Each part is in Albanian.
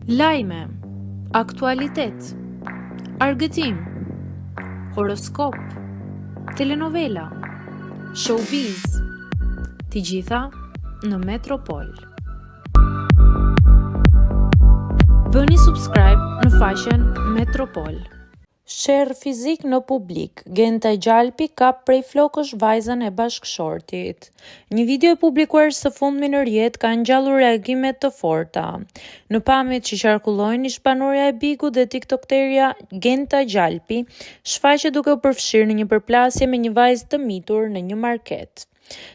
Lajme, aktualitet, argëtim, horoskop, telenovela, showbiz, të gjitha në Metropol. Bëni subscribe në faqen Metropol. Sherr fizik në publik, Genta Gjalpi kap prej flokësh vajzën e bashkëshortit. Një video e publikuar së fundmi në rrjet ka ngjallur reagime të forta. Në pamjet që qarkullojnë, ish banorja e Bigut dhe tiktokterja Genta Gjalpi shfaqet duke u përfshirë në një përplasje me një vajzë të mitur në një market.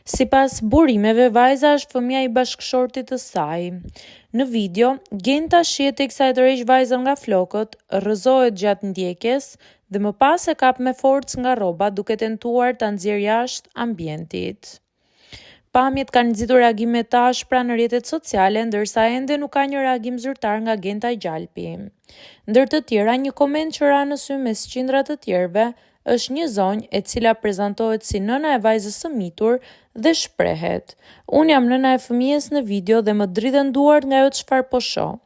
Sipas burimeve, vajza është fëmia i bashkëshortit të saj. Në video, Genta shihet teksa e tërheq vajzën nga flokët, rrëzohet gjatë ndjekjes dhe më pas e kap me forcë nga rroba duke tentuar ta nxjerrë jashtë ambientit. Pamjet kanë nxitur reagime të ashpra në rrjetet sociale, ndërsa ende nuk ka një reagim zyrtar nga Genta Gjalpi. Ndër të tjera, një koment që ra në sy mes qindra të tjerëve është një zonjë e cila prezantohet si nëna e vajzës së mitur dhe shprehet: "Unë jam nëna e fëmijës në video dhe më dridhen duart nga ajo çfarë po shoh.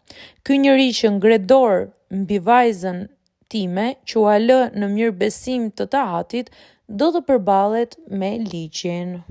Ky njeri që ngre dorë mbi vajzën time, që ua lë në mirëbesim të tahatit, do të përballet me ligjin."